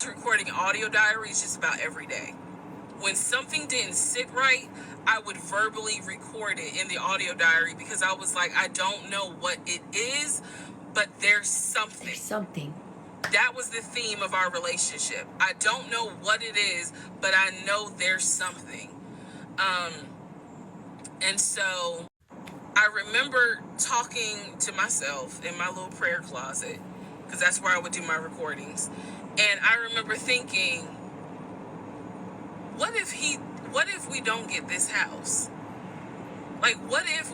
recording audio diaries just about every day. When something didn't sit right, I would verbally record it in the audio diary because I was like, I don't know what it is, but there's something. There's something. That was the theme of our relationship. I don't know what it is, but I know there's something. And so I remember talking to myself in my little prayer closet, because that's where I would do my recordings. And I remember thinking, what if we don't get this house? Like, what if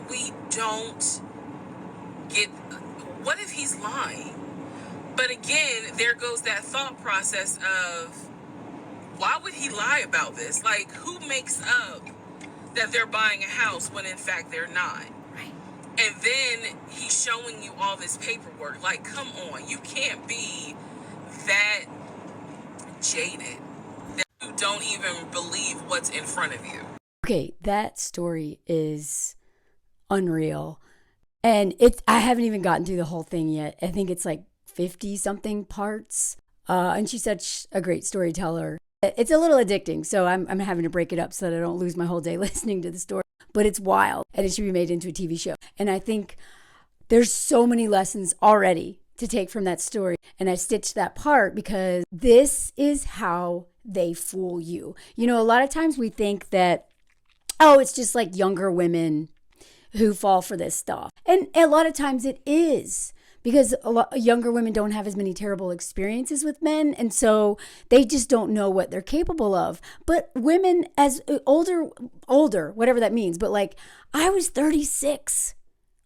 he's lying? But again, there goes that thought process of, why would he lie about this? Like, who makes up that they're buying a house when in fact they're not? Right. And then he's showing you all this paperwork. Like, come on, you can't be that jaded that you don't even believe what's in front of you. Okay, that story is unreal. And I haven't even gotten through the whole thing yet. I think it's like 50 something parts. And she's such a great storyteller. It's a little addicting, so I'm having to break it up so that I don't lose my whole day listening to the story. But it's wild, and it should be made into a TV show. And I think there's so many lessons already to take from that story. And I stitched that part because this is how they fool you. You know, a lot of times we think that, oh, it's just like younger women who fall for this stuff. And a lot of times it is, because younger women don't have as many terrible experiences with men, and so they just don't know what they're capable of. But women as older, whatever that means, but like, I was 36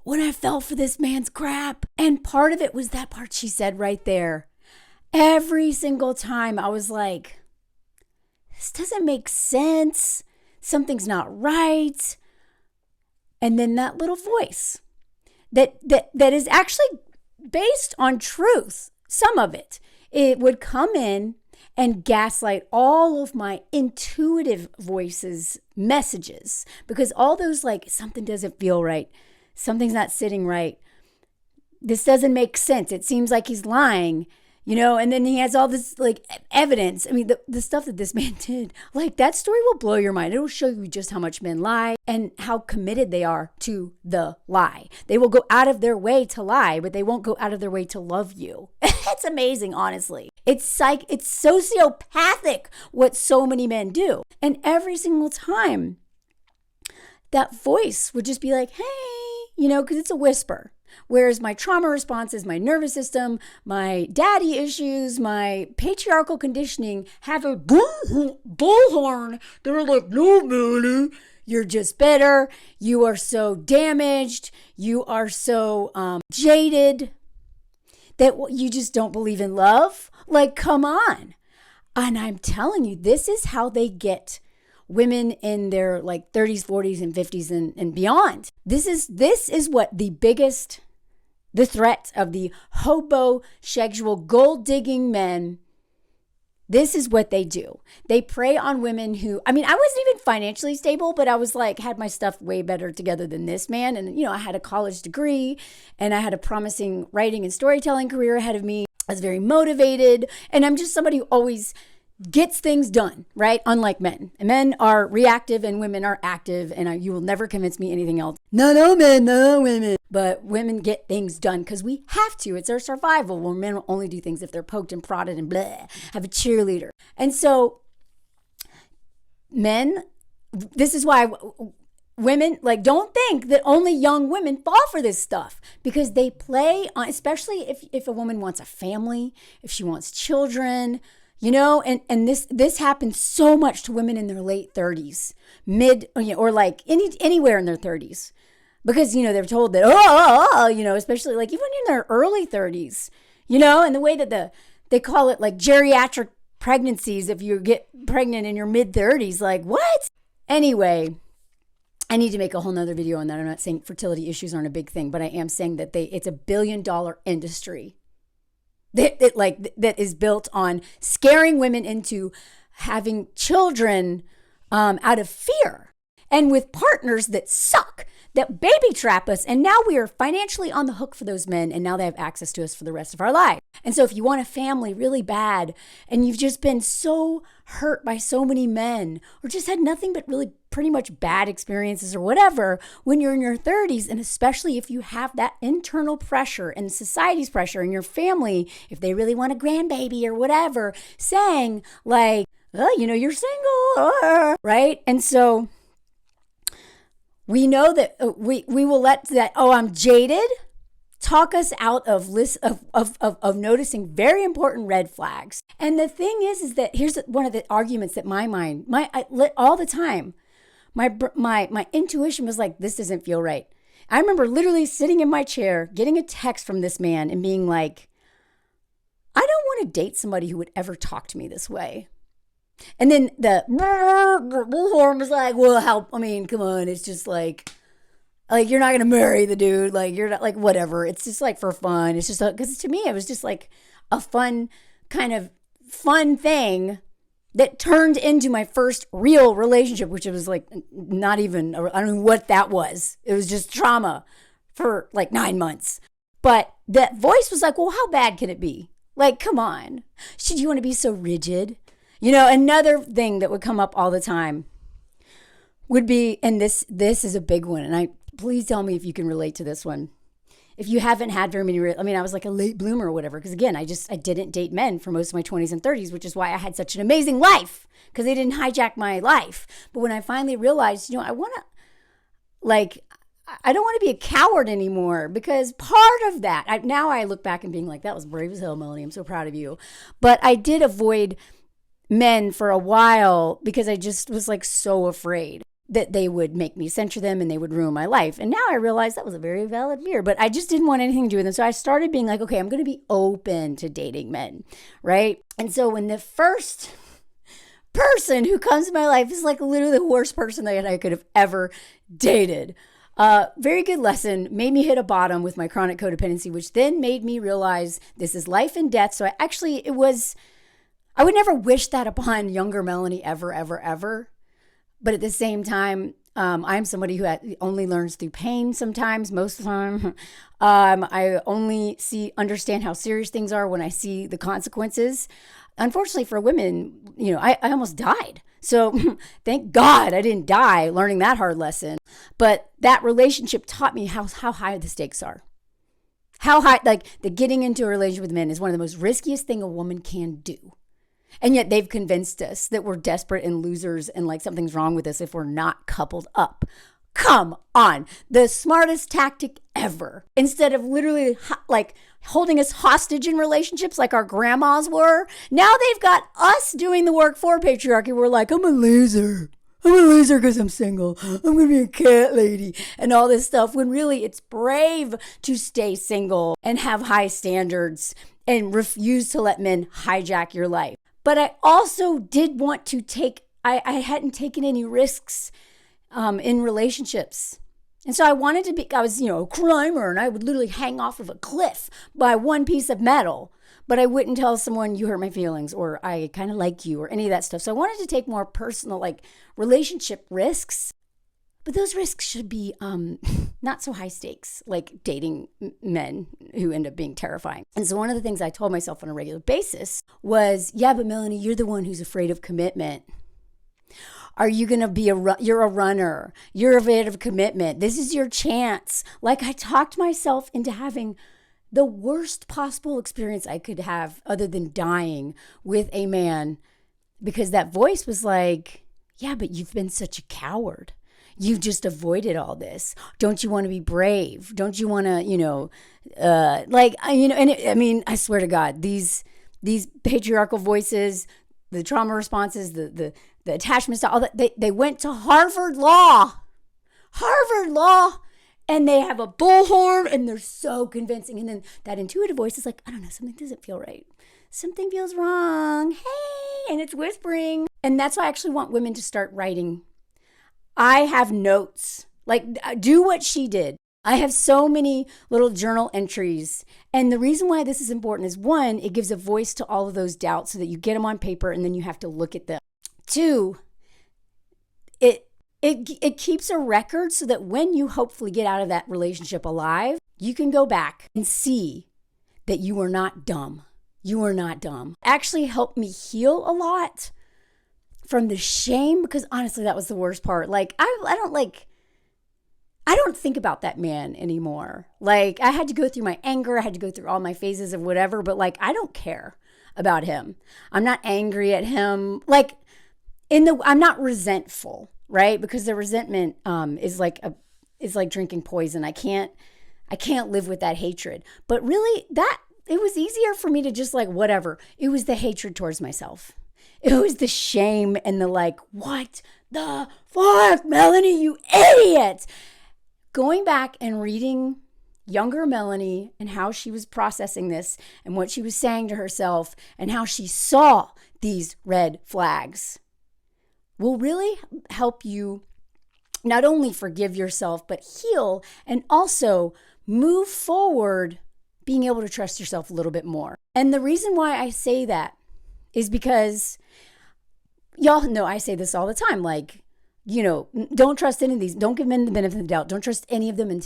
when I fell for this man's crap. And part of it was that part she said right there. Every single time I was like, this doesn't make sense. Something's not right. And then that little voice that is actually based on truth, some of it would come in and gaslight all of my intuitive voices messages, because all those, like, something doesn't feel right, something's not sitting right, this doesn't make sense, it seems like he's lying, you know. And then he has all this like evidence. I mean, the stuff that this man did, like, that story will blow your mind. It will show you just how much men lie and how committed they are to the lie. They will go out of their way to lie, but they won't go out of their way to love you. It's amazing, honestly. It's sociopathic what so many men do. And every single time that voice would just be like, hey, you know, because it's a whisper. Whereas my trauma response is my nervous system, my daddy issues, my patriarchal conditioning have a bullhorn. They're like, no, man, you're just bitter. You are so damaged. You are so jaded that you just don't believe in love. Like, come on. And I'm telling you, this is how they get women in their like 30s, 40s, and 50s and beyond. This is what the threat of the hobosexual gold-digging men, this is what they do. They prey on women who, I mean, I wasn't even financially stable, but I was like, had my stuff way better together than this man. And, you know, I had a college degree and I had a promising writing and storytelling career ahead of me. I was very motivated. And I'm just somebody who always gets things done, right? Unlike men. And men are reactive and women are active. And you will never convince me anything else. No men, no women. But women get things done because we have to. It's our survival. Well, men will only do things if they're poked and prodded and blah, have a cheerleader. And so men, this is why women, like, don't think that only young women fall for this stuff, because they play on, especially if a woman wants a family, if she wants children, you know, and this happens so much to women in their late 30s, or like anywhere in their 30s. Because, you know, they're told that, you know, especially like even in their early 30s, you know, and the way that they call it like geriatric pregnancies if you get pregnant in your mid 30s, like what? Anyway, I need to make a whole nother video on that. I'm not saying fertility issues aren't a big thing, but I am saying that it's a $1 billion industry that is built on scaring women into having children out of fear, and with partners that suck. that baby trap us. And now we are financially on the hook for those men. And now they have access to us for the rest of our life. And so if you want a family really bad and you've just been so hurt by so many men or just had nothing but really pretty much bad experiences or whatever when you're in your 30s, and especially if you have that internal pressure and society's pressure and your family, if they really want a grandbaby or whatever, saying like, oh, you're single, right? And so we know that we will let that, I'm jaded, talk us out of list of noticing very important red flags. And the thing is that here's one of the arguments that all the time, my intuition was like, this doesn't feel right. I remember literally sitting in my chair, getting a text from this man and being like, I don't want to date somebody who would ever talk to me this way. And then the bullhorn was like, well, come on. It's just like you're not going to marry the dude. Like, you're not, like, whatever. It's just like for fun. It's just because to me, it was just like a fun thing that turned into my first real relationship, which was like not even, I don't know what that was. It was just trauma for like 9 months. But that voice was like, well, how bad can it be? Like, come on. Should you want to be so rigid? Another thing that would come up all the time would be, and this is a big one, and please tell me if you can relate to this one. If you haven't had very many, I was like a late bloomer or whatever, because again, I didn't date men for most of my 20s and 30s, which is why I had such an amazing life, because they didn't hijack my life. But when I finally realized, I want to, I don't want to be a coward anymore, because part of that, now I look back and being like, that was brave as hell, Melanie. I'm so proud of you. But I did avoid men for a while because I just was like so afraid that they would make me censure them and they would ruin my life. And now I realize that was a very valid fear, but I just didn't want anything to do with them. So I started being like, okay, I'm going to be open to dating men, right? And so when the first person who comes in my life is like literally the worst person that I could have ever dated. Very good lesson, made me hit a bottom with my chronic codependency, which then made me realize this is life and death. So I would never wish that upon younger Melanie ever, ever, ever. But at the same time, I'm somebody who only learns through pain sometimes, most of the time. I only understand how serious things are when I see the consequences. Unfortunately for women, I almost died. So thank God I didn't die learning that hard lesson. But that relationship taught me how high the stakes are. How high, the getting into a relationship with men is one of the most riskiest thing a woman can do. And yet they've convinced us that we're desperate and losers and like something's wrong with us if we're not coupled up. Come on. The smartest tactic ever. Instead of literally holding us hostage in relationships like our grandmas were, now they've got us doing the work for patriarchy. We're like, I'm a loser. I'm a loser because I'm single. I'm going to be a cat lady and all this stuff. When really it's brave to stay single and have high standards and refuse to let men hijack your life. But I also did want to I hadn't taken any risks in relationships. And so I wanted to be, I was, a climber, and I would literally hang off of a cliff by one piece of metal. But I wouldn't tell someone you hurt my feelings or I kind of like you or any of that stuff. So I wanted to take more personal, relationship risks. But those risks should be not so high stakes, like dating men who end up being terrifying. And so one of the things I told myself on a regular basis was, yeah, but Melanie, you're the one who's afraid of commitment. Are you going to be you're a runner. You're afraid of commitment. This is your chance. I talked myself into having the worst possible experience I could have other than dying with a man, because that voice was like, yeah, but you've been such a coward. You've just avoided all this. Don't you want to be brave? Don't you want to, I swear to God, these patriarchal voices, the trauma responses, the attachment style, all that, they went to Harvard Law, and they have a bullhorn and they're so convincing. And then that intuitive voice is like, I don't know, something doesn't feel right. Something feels wrong. Hey, and it's whispering. And that's why I actually want women to start writing. I have notes, do what she did. I have so many little journal entries. And the reason why this is important is, one, it gives a voice to all of those doubts so that you get them on paper and then you have to look at them. Two, it keeps a record so that when you hopefully get out of that relationship alive, you can go back and see that you are not dumb. You are not dumb. Actually helped me heal a lot from the shame, because honestly, that was the worst part. Like, I don't think about that man anymore. Like, I had to go through my anger. I had to go through all my phases of whatever, but like, I don't care about him. I'm not angry at him. Like, I'm not resentful, right? Because the resentment is like drinking poison. I can't live with that hatred. But really, it was easier for me to just like, whatever. It was the hatred towards myself. It was the shame and the like, what the fuck, Melanie, you idiot. Going back and reading younger Melanie and how she was processing this and what she was saying to herself and how she saw these red flags will really help you not only forgive yourself, but heal and also move forward, being able to trust yourself a little bit more. And the reason why I say that is because y'all know I say this all the time. Like, don't trust any of these. Don't give men the benefit of the doubt. Don't trust any of them and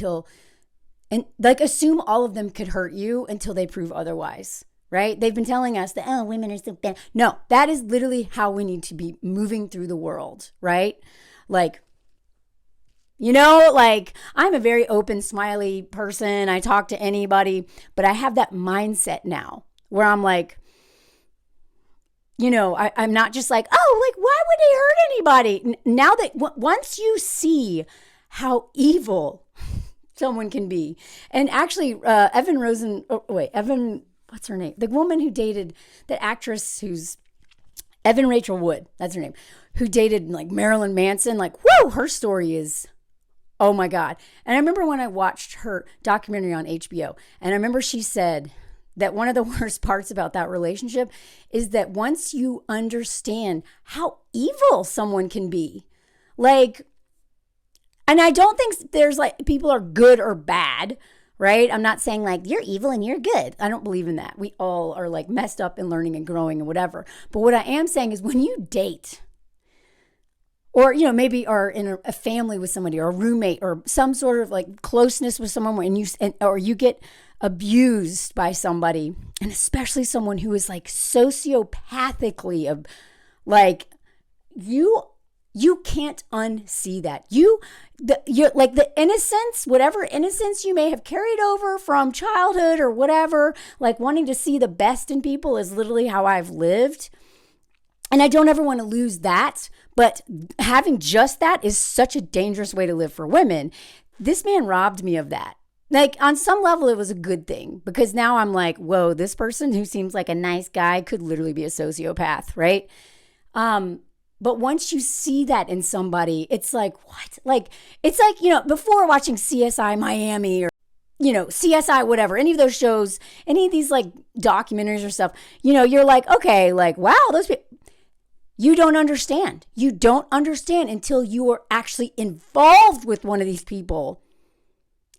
assume all of them could hurt you until they prove otherwise, right? They've been telling us that, oh, women are so bad. No, that is literally how we need to be moving through the world, right? Like, I'm a very open, smiley person. I talk to anybody, but I have that mindset now where I'm like, I'm not just like, oh, like, why would they hurt anybody? Now that once you see how evil someone can be, and actually, Evan, what's her name? The woman who dated the actress who's Evan Rachel Wood, that's her name, who dated like Marilyn Manson. Like, whoa, her story is, oh my God. And I remember when I watched her documentary on HBO, and I remember she said that one of the worst parts about that relationship is that once you understand how evil someone can be, like, and I don't think there's like people are good or bad, right? I'm not saying like you're evil and you're good. I don't believe in that. We all are like messed up and learning and growing and whatever. But what I am saying is when you date, or, maybe are in a family with somebody or a roommate or some sort of like closeness with someone or you get abused by somebody, and especially someone who is like sociopathically like you can't unsee that. You're like the innocence, whatever innocence you may have carried over from childhood or whatever, like wanting to see the best in people is literally how I've lived. And I don't ever want to lose that, but having just that is such a dangerous way to live for women. This man robbed me of that. Like, on some level, it was a good thing, because now I'm like, whoa, this person who seems like a nice guy could literally be a sociopath, right? But once you see that in somebody, it's like, what? Like, it's like, before watching CSI Miami or, CSI, whatever, any of those shows, any of these like documentaries or stuff, you're like, okay, like, wow, those people. You don't understand. You don't understand until you are actually involved with one of these people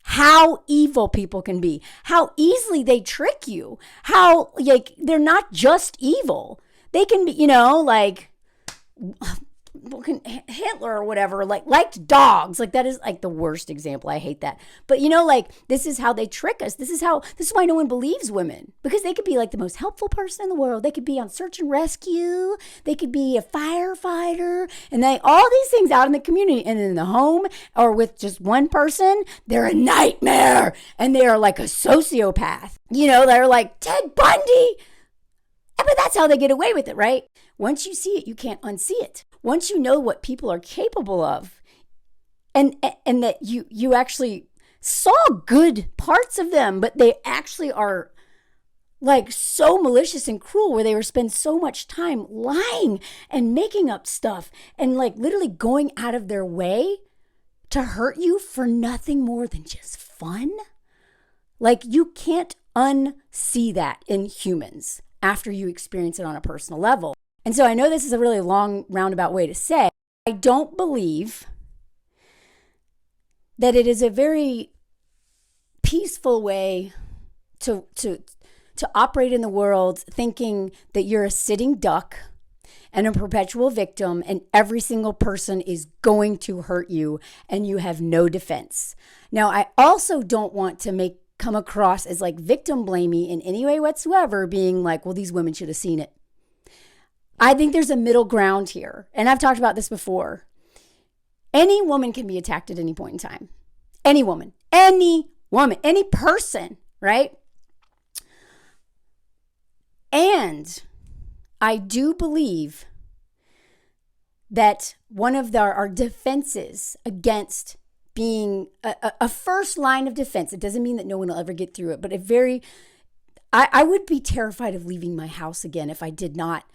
how evil people can be, how easily they trick you, how like they're not just evil. They can be, like Hitler or whatever, like liked dogs. Like that is like the worst example. I hate that. But like this is how they trick us. This is why no one believes women, because they could be like the most helpful person in the world. They could be on search and rescue. They could be a firefighter, and all these things out in the community and in the home or with just one person, they're a nightmare and they are like a sociopath. They're like Ted Bundy. But that's how they get away with it, right? Once you see it, you can't unsee it. Once you know what people are capable of, and that you actually saw good parts of them, but they actually are like so malicious and cruel, where they were spend so much time lying and making up stuff and like literally going out of their way to hurt you for nothing more than just fun. Like, you can't unsee that in humans after you experience it on a personal level. And so I know this is a really long roundabout way to say, I don't believe that it is a very peaceful way to operate in the world, thinking that you're a sitting duck and a perpetual victim, and every single person is going to hurt you and you have no defense. Now, I also don't want to come across as like victim blamey in any way whatsoever, being like, well, these women should have seen it. I think there's a middle ground here. And I've talked about this before. Any woman can be attacked at any point in time. Any woman, any person, right? And I do believe that one of our defenses against being a first line of defense, it doesn't mean that no one will ever get through it, but I would be terrified of leaving my house again if I did not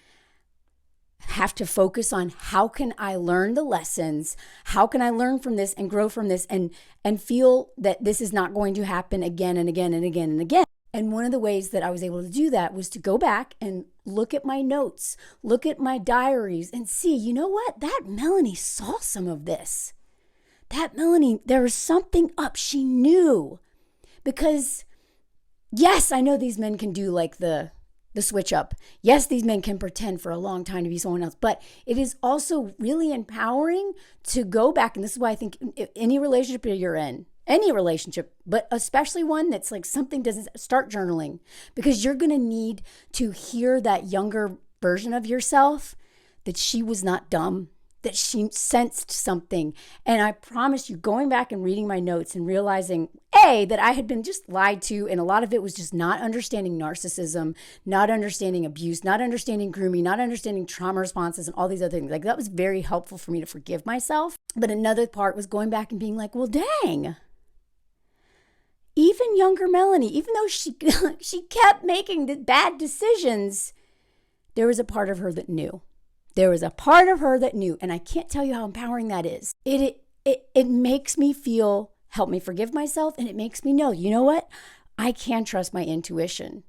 have to focus on how can I learn the lessons, how can I learn from this and grow from this and feel that this is not going to happen again and again and again and again. And one of the ways that I was able to do that was to go back and look at my notes, look at my diaries and see, you know what? That Melanie saw some of this. That Melanie, there was something up. She knew. Because yes, I know these men can do like the switch up. Yes, these men can pretend for a long time to be someone else, but it is also really empowering to go back. And this is why I think any relationship you're in, any relationship, but especially one that's like something doesn't, start journaling, because you're going to need to hear that younger version of yourself, that she was not dumb, that she sensed something. And I promise you, going back and reading my notes and realizing, that I had been just lied to, and a lot of it was just not understanding narcissism, not understanding abuse, not understanding grooming, not understanding trauma responses and all these other things. Like, that was very helpful for me to forgive myself. But another part was going back and being like, well, dang, even younger Melanie, even though she kept making the bad decisions, there was a part of her that knew. There was a part of her that knew, and I can't tell you how empowering that is. It makes me help me forgive myself, and it makes me know, you know what? I can trust my intuition.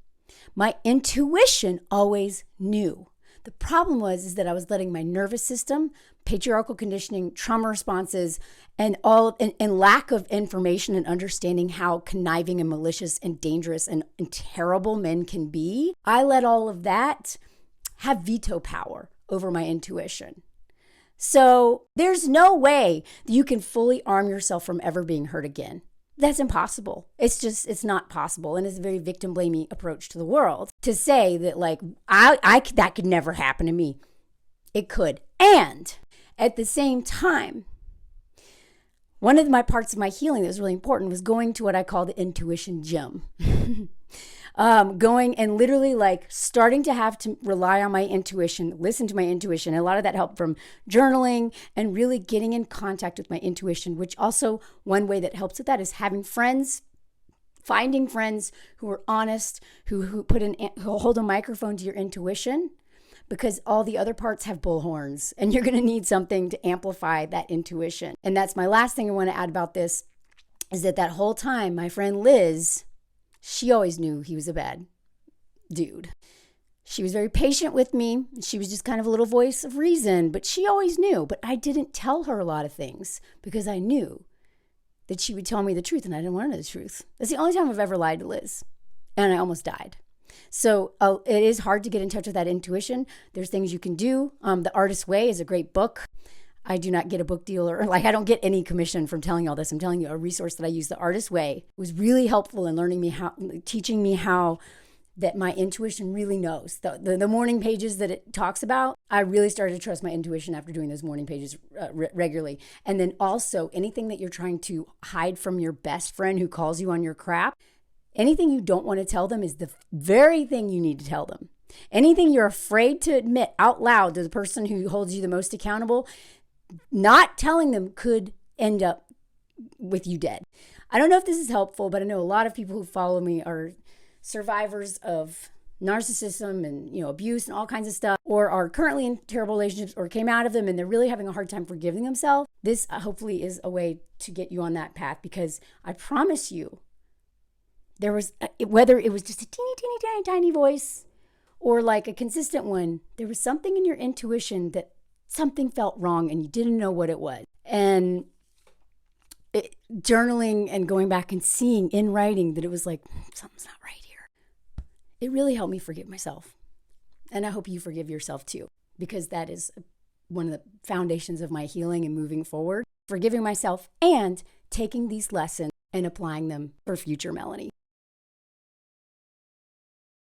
My intuition always knew. The problem is that I was letting my nervous system, patriarchal conditioning, trauma responses, and lack of information and understanding how conniving and malicious and dangerous and terrible men can be. I let all of that have veto power over my intuition. So there's no way that you can fully arm yourself from ever being hurt again. That's impossible. It's not possible. And it's a very victim blaming approach to the world to say that like, that could never happen to me. It could. And at the same time, one of my parts of my healing that was really important was going to what I call the intuition gym. Going and literally like starting to have to rely on my intuition, listen to my intuition. And a lot of that helped from journaling and really getting in contact with my intuition, which also one way that helps with that is having friends, finding friends who are honest, who hold a microphone to your intuition, because all the other parts have bullhorns and you're going to need something to amplify that intuition. And that's my last thing I want to add about this is that whole time, my friend Liz, she always knew he was a bad dude. She was very patient with me. She was just kind of a little voice of reason, but she always knew. But I didn't tell her a lot of things because I knew that she would tell me the truth, and I didn't want to know the truth. That's the only time I've ever lied to Liz, and I almost died. So it is hard to get in touch with that intuition. There's things you can do. The Artist's Way is a great book. I do not get a book deal or I don't get any commission from telling you all this. I'm telling you a resource that I use, The Artist's Way, was really helpful in teaching me how that my intuition really knows. The morning pages that it talks about, I really started to trust my intuition after doing those morning pages regularly. And then also anything that you're trying to hide from your best friend who calls you on your crap, anything you don't want to tell them is the very thing you need to tell them. Anything you're afraid to admit out loud to the person who holds you the most accountable, not telling them could end up with you dead. I don't know if this is helpful, but I know a lot of people who follow me are survivors of narcissism and abuse and all kinds of stuff, or are currently in terrible relationships or came out of them and they're really having a hard time forgiving themselves. This hopefully is a way to get you on that path, because I promise you, there was, whether it was just a teeny tiny voice or like a consistent one, there was something in your intuition that something felt wrong and you didn't know what it was. And journaling and going back and seeing in writing that it was like, something's not right here. It really helped me forgive myself. And I hope you forgive yourself too. because that is one of the foundations of my healing and moving forward. Forgiving myself and taking these lessons and applying them for future Melanie.